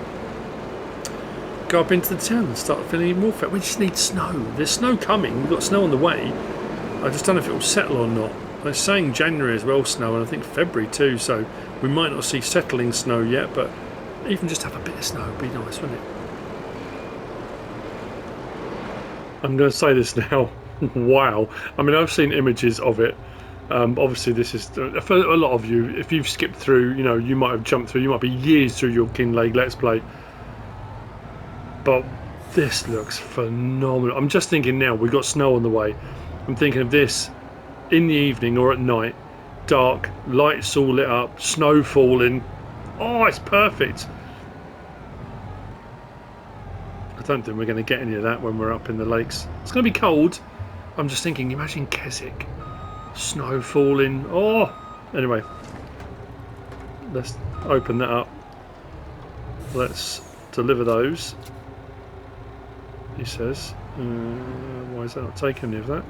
go up into the town and start feeling even more fit. We just need snow. There's snow coming. We've got snow on the way. I just don't know if it will settle or not. They're saying January as well snow, and I think February too, so we might not see settling snow yet, but even just have a bit of snow would be nice, wouldn't it? I'm going to say this now. Wow. I mean, I've seen images of it. Obviously this is, for a lot of you, if you've skipped through, you know, you might have jumped through, you might be years through your Kinlaig Let's Play. But this looks phenomenal. I'm just thinking now, we've got snow on the way. I'm thinking of this in the evening or at night, dark, lights all lit up, snow falling. Oh, it's perfect. I don't think we're going to get any of that when we're up in the lakes. It's going to be cold. I'm just thinking, imagine Keswick, snow falling. Oh, anyway, let's open that up. Let's deliver those. He says, why is that not taking any of that?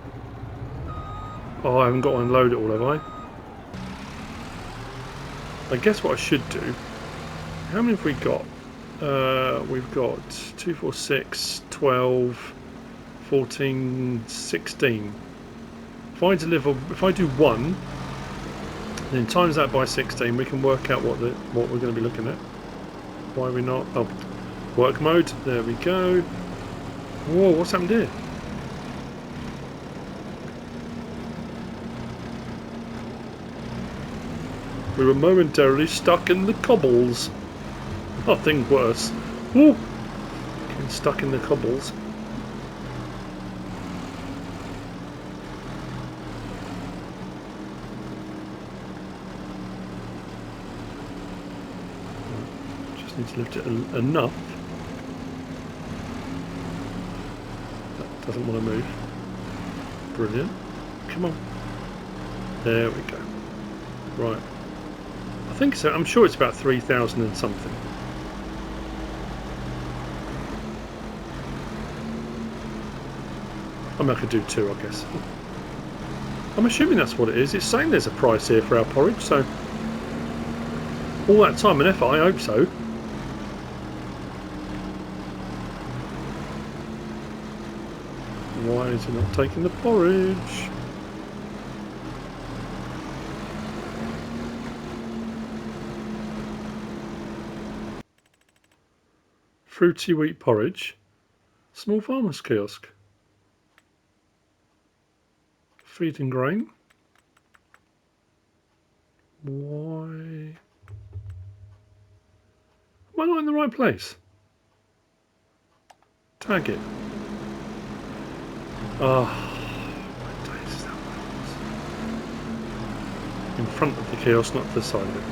Oh, I haven't got to unload it all, have I guess what I should do, how many have we got? We've got 2, 4, 6, 12, 14, 16. If I do 1, then times that by 16, we can work out what we're going to be looking at. Why are we not? Oh, work mode. There we go. Whoa, what's happened here? We were momentarily stuck in the cobbles. Nothing worse. Woo! Getting stuck in the cobbles. Just need to lift it enough. That doesn't want to move. Brilliant. Come on. There we go. Right. I think so. I'm sure it's about 3,000 and something. I mean, I could do 2, I guess. I'm assuming that's what it is. It's saying there's a price here for our porridge, so all that time and effort, I hope so. Why is it not taking the porridge? Fruity wheat porridge. Small farmer's kiosk. Feed and grain. Why? Am I not in the right place? Tag it. What days is that one? In front of the kiosk, not to the side of it.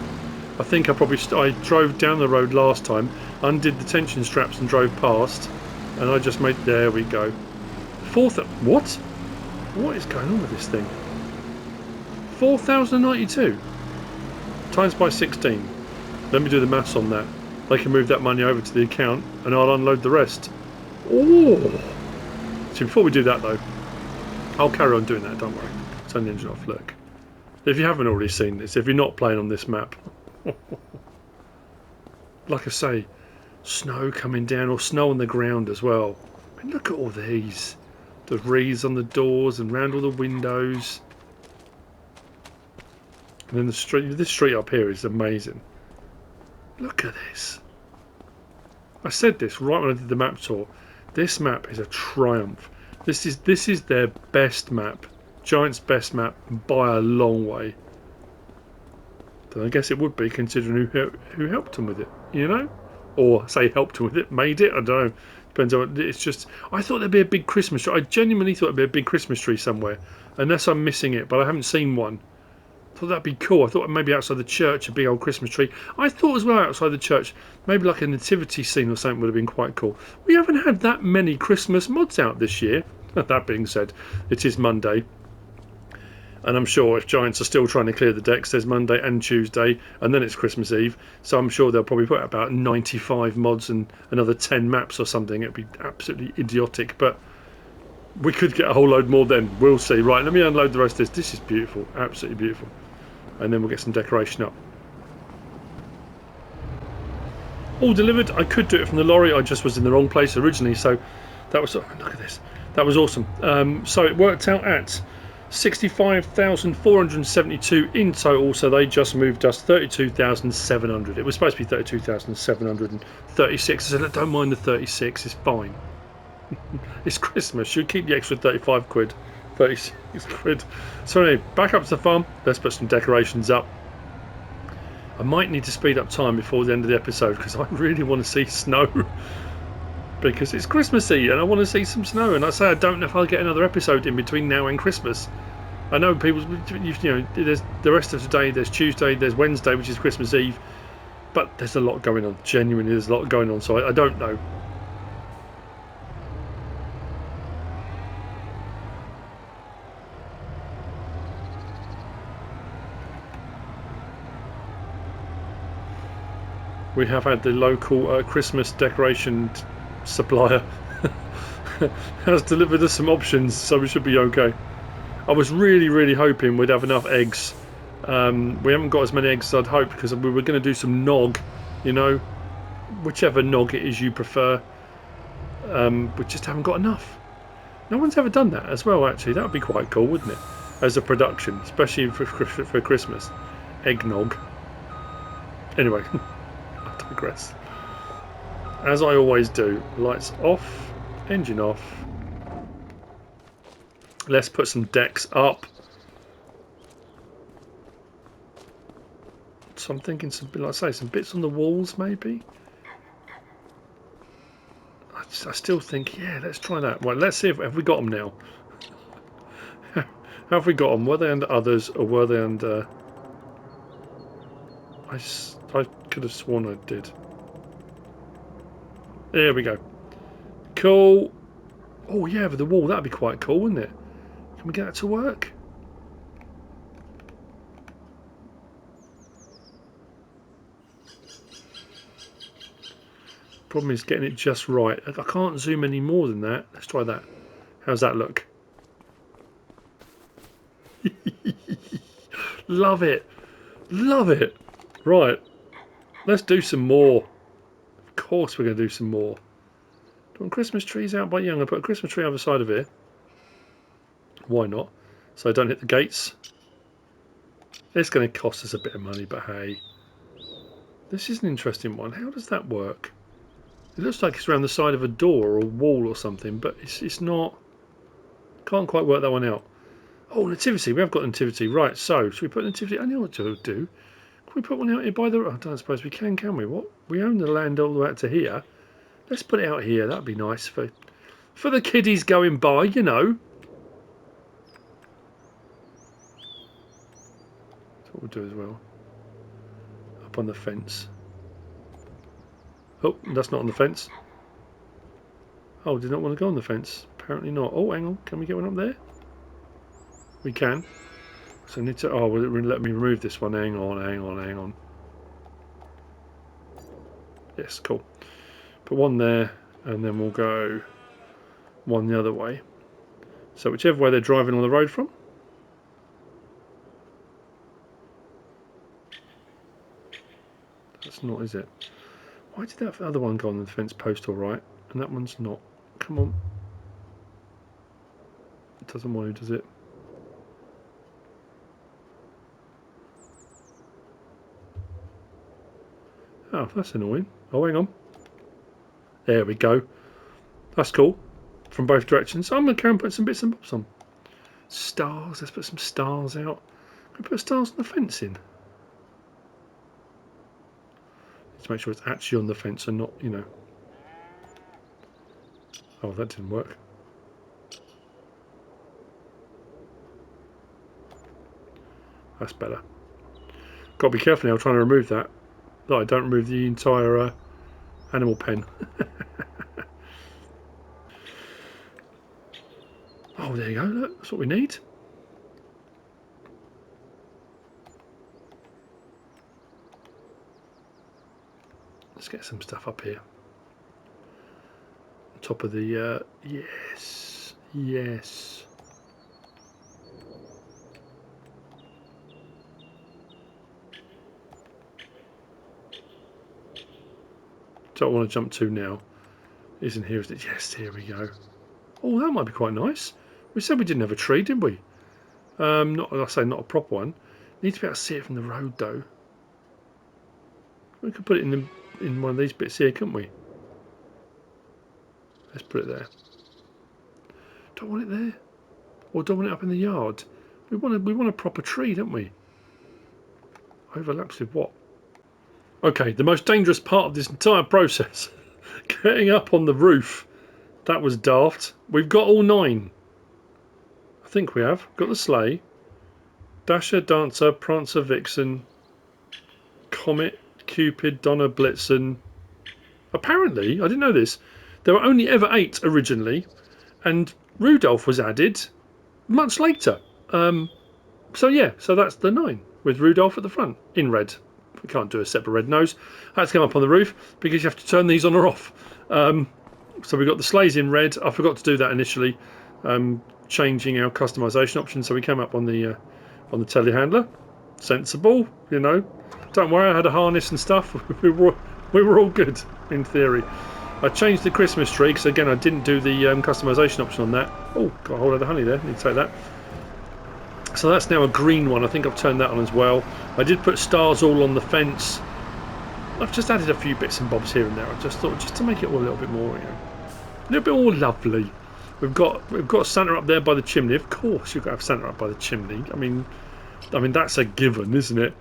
I think I drove down the road last time, undid the tension straps and drove past, and I just made, there we go. What? What is going on with this thing? 4,092 times by 16. Let me do the maths on that. They can move that money over to the account and I'll unload the rest. Oh! So before we do that though, I'll carry on doing that, don't worry. Turn the engine off, look. If you haven't already seen this, if you're not playing on this map, like I say, snow coming down, or snow on the ground as well. I mean, look at all these. The wreaths on the doors and round all the windows. And then the street, this street up here is amazing. Look at this. I said this right when I did the map tour. This map is a triumph. This is their best map. Giant's best map by a long way. Then I guess it would be, considering who helped them with it, you know? Or say helped them with it, made it, I don't know. Depends on, it's just, I thought there'd be a big Christmas tree. I genuinely thought there'd be a big Christmas tree somewhere. Unless I'm missing it, but I haven't seen one. I thought that'd be cool. I thought maybe outside the church, a big old Christmas tree. I thought as well outside the church, maybe like a nativity scene or something would have been quite cool. We haven't had that many Christmas mods out this year. That being said, it is Monday. And I'm sure if Giants are still trying to clear the decks, there's Monday and Tuesday, and then it's Christmas Eve. So I'm sure they'll probably put out about 95 mods and another 10 maps or something. It'd be absolutely idiotic, but we could get a whole load more then. We'll see. Right, let me unload the rest of this. This is beautiful, absolutely beautiful. And then we'll get some decoration up. All delivered. I could do it from the lorry. I just was in the wrong place originally, so that was... Oh, look at this. That was awesome. So it worked out at 65,472 in total, so they just moved us 32,700. It was supposed to be 32,736. I said, don't mind the 36, it's fine. It's Christmas, you keep the extra 35 quid, 36 quid. So anyway, back up to the farm. Let's put some decorations up. I might need to speed up time before the end of the episode because I really want to see snow. Because it's Christmassy and I want to see some snow, and I say I don't know if I'll get another episode in between now and Christmas. I know people, you know, there's the rest of today, there's Tuesday, there's Wednesday, which is Christmas Eve, but there's a lot going on. Genuinely, there's a lot going on, so I don't know. We have had the local Christmas decoration supplier has delivered us some options, so we should be okay. I was really hoping we'd have enough eggs. We haven't got as many eggs as I'd hoped because we were going to do some nog, you know, whichever nog it is you prefer. We just haven't got enough. No one's ever done that as well, actually. That would be quite cool, wouldn't it? As a production, especially for Christmas. Eggnog. Anyway, I digress. As I always do, lights off, engine off. Let's put some decks up. So I'm thinking some, like I say, some bits on the walls maybe. I still think, yeah, let's try that. Right, let's see if have we got them now. Have we got them? Were they under others or were they under? I could have sworn I did. There we go. Cool. Oh yeah, with the wall, that'd be quite cool, wouldn't it? Can we get that to work? Problem is getting it just right. I can't zoom any more than that. Let's try that. How's that look? Love it. Love it. Right. Let's do some more. Of course we're going to do some more. Do you want Christmas trees out by you? I'm going to put a Christmas tree either side of here. Why not? So I don't hit the gates. It's going to cost us a bit of money, but hey. This is an interesting one. How does that work? It looks like it's around the side of a door or a wall or something, but it's not. Can't quite work that one out. Oh, nativity. We have got nativity. Right, so should we put nativity? I know what to do. Can we put one out here by the... I don't suppose we can we? What? We own the land all the way out to here. Let's put it out here. That'd be nice for the kiddies going by, you know. That's what we'll do as well. Up on the fence. Oh, that's not on the fence. Oh, did not want to go on the fence. Apparently not. Oh, hang on. Can we get one up there? We can. So I need to... Oh, will it let me remove this one? Hang on. Yes, cool. Put one there, and then we'll go one the other way. So whichever way they're driving on the road from. That's not, is it? Why did that other one go on the fence post all right, and that one's not? Come on. It doesn't want to, does it? Oh, that's annoying. Oh, hang on. There we go. That's cool. From both directions. I'm going to carry and put some bits and bobs on. Stars. Let's put some stars out. Can we put stars on the fence in? Need to make sure it's actually on the fence and not, you know. Oh, that didn't work. That's better. Got to be careful now trying to remove that. That I don't remove the entire animal pen. Oh, there you go. Look, that's what we need. Let's get some stuff up here. On top of the yes, yes. Don't want to jump to now. Isn't here, is it? Yes, here we go. Oh, that might be quite nice. We said we didn't have a tree, didn't we? Not, I say not a proper one. Need to be able to see it from the road, though. We could put it in one of these bits here, couldn't we? Let's put it there. Don't want it there, or don't want it up in the yard. We want a proper tree, don't we? Overlaps with what? Okay, the most dangerous part of this entire process, getting up on the roof. That was daft. We've got all 9. I think we have. Got the sleigh. Dasher, Dancer, Prancer, Vixen, Comet, Cupid, Donna, Blitzen. Apparently, I didn't know this, there were only ever 8 originally, and Rudolph was added much later. So yeah, so that's the 9, with Rudolph at the front, in red. We can't do a separate red nose. I had to come up on the roof, because you have to turn these on or off. So we've got the sleighs in red. I forgot to do that initially, changing our customization option. So we came up on the telehandler. Sensible, you know. Don't worry, I had a harness and stuff. we were all good in theory. I changed the Christmas tree because again I didn't do the customization option on that. Oh, got a whole lot of honey there. Need to take that. So that's now a green one. I think I've turned that on as well. I did put stars all on the fence. I've just added a few bits and bobs here and there. I just thought, just to make it all a little bit more, you know, a little bit more lovely. We've got Santa up there by the chimney. Of course, you've got to have Santa up by the chimney. I mean that's a given, isn't it?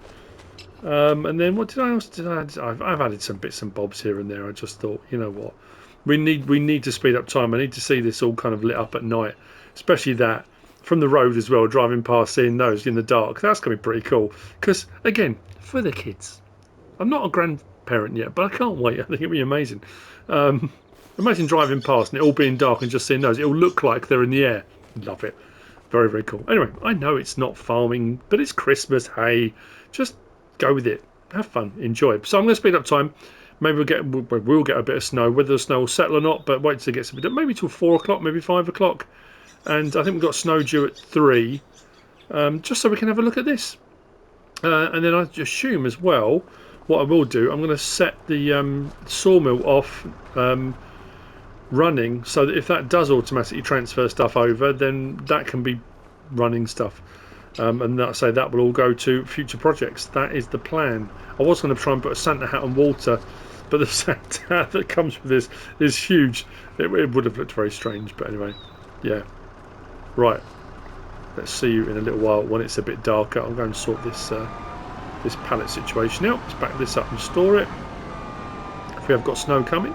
And then what did I add? I've added some bits and bobs here and there. I just thought, you know what, we need to speed up time. I need to see this all kind of lit up at night, especially that from the road as well. Driving past, seeing those in the dark, that's going to be pretty cool. Because again, for the kids. I'm not a grandparent yet, but I can't wait. I think it'll be amazing. Imagine driving past and it all being dark and just seeing those. It'll look like they're in the air. Love it. Very, very cool. Anyway, I know it's not farming, but it's Christmas. Hey, just go with it. Have fun. Enjoy. So I'm going to speed up time. Maybe we'll get a bit of snow. Whether the snow will settle or not, but wait till it gets a bit. Maybe till 4 o'clock, maybe 5 o'clock. And I think we've got snow due at 3. Just so we can have a look at this. And then I assume as well, what I will do, I'm going to set the sawmill off running, so that if that does automatically transfer stuff over, then that can be running stuff. And I say that will all go to future projects. That is the plan. I was going to try and put a Santa hat on Walter, but the Santa hat that comes with this is huge. It would have looked very strange, but anyway, yeah. Right. Let's see you in a little while when it's a bit darker. I'll go and sort this this pallet situation out. Let's back this up and store it. If we have got snow coming.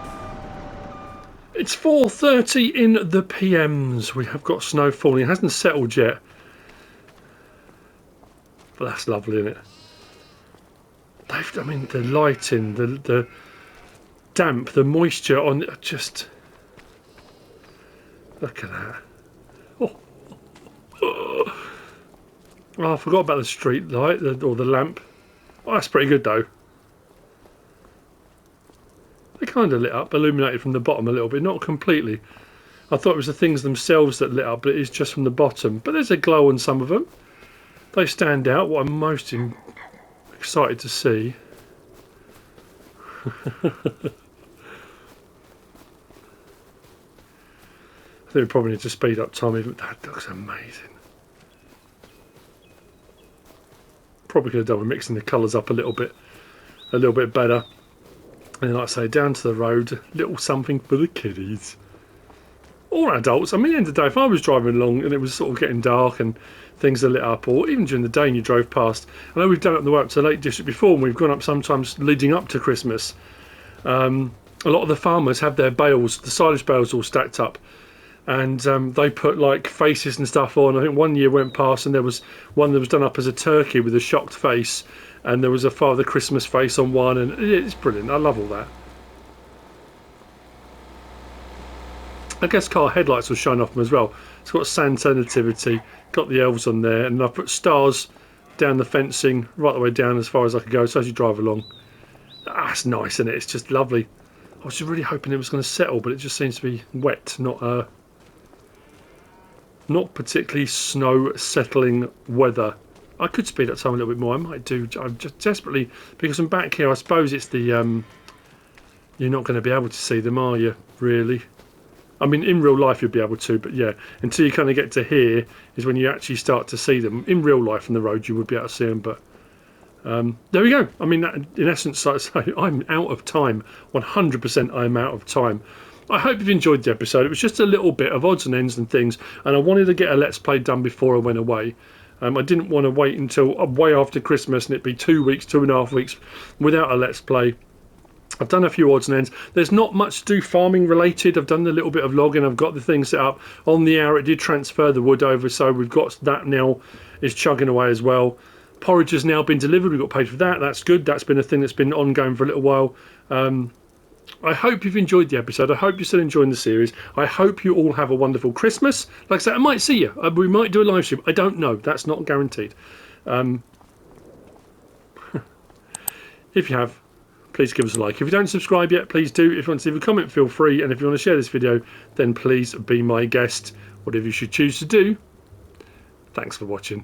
It's 4:30 in the PMs. We have got snow falling. It hasn't settled yet. But that's lovely, isn't it? I mean, the lighting, the damp, the moisture on it, just look at that. Oh, I forgot about the street light or the lamp. Oh, that's pretty good though. They kind of lit up, illuminated from the bottom a little bit, not completely. I thought it was the things themselves that lit up, but it is just from the bottom. But there's a glow on some of them. They stand out. What I'm most excited to see. I think we probably need to speed up time. That looks amazing. Probably could have done with mixing the colours up a little bit better. And like I say, down to the road, little something for the kiddies. Or adults. I mean, at the end of the day, if I was driving along and it was sort of getting dark and things are lit up, or even during the day and you drove past, I know we've done it on the way up to the Lake District before, and we've gone up sometimes leading up to Christmas. A lot of the farmers have their bales, the silage bales all stacked up, and they put like faces and stuff on. I think one year went past and there was one that was done up as a turkey with a shocked face, and there was a Father Christmas face on one, and it's brilliant. I love all that. I guess car headlights will shine off them as well. It's got Santa Nativity, got the elves on there, and I've put stars down the fencing right the way down as far as I could go, so as you drive along. That's nice, isn't it? It's just lovely. I was really hoping it was going to settle, but it just seems to be wet, not particularly snow settling weather. I could speed up time a little bit more. I might do. I'm just desperately, because I'm back here. I suppose it's the you're not going to be able to see them, are you? Really? I mean, in real life you'd be able to, but yeah, until you kind of get to here is when you actually start to see them. In real life on the road you would be able to see them, but there we go. I mean, that, in essence, like I say, I'm out of time. 100% I'm out of time. I hope you've enjoyed the episode. It was just a little bit of odds and ends and things, and I wanted to get a Let's Play done before I went away. I didn't want to wait until way after Christmas and it'd be 2 weeks, 2.5 weeks without a Let's Play. I've done a few odds and ends. There's not much to do farming related. I've done a little bit of logging. I've got the thing set up. On the hour it did transfer the wood over, so we've got that now. It's chugging away as well. Porridge has now been delivered. We've got paid for that. That's good. That's been a thing that's been ongoing for a little while. I hope you've enjoyed the episode. I hope you're still enjoying the series. I hope you all have a wonderful Christmas. Like I said, I might see you. We might do a live stream. I don't know. That's not guaranteed. If you have, please give us a like. If you don't subscribe yet, please do. If you want to leave a comment, feel free. And if you want to share this video, then please be my guest. Whatever you should choose to do. Thanks for watching.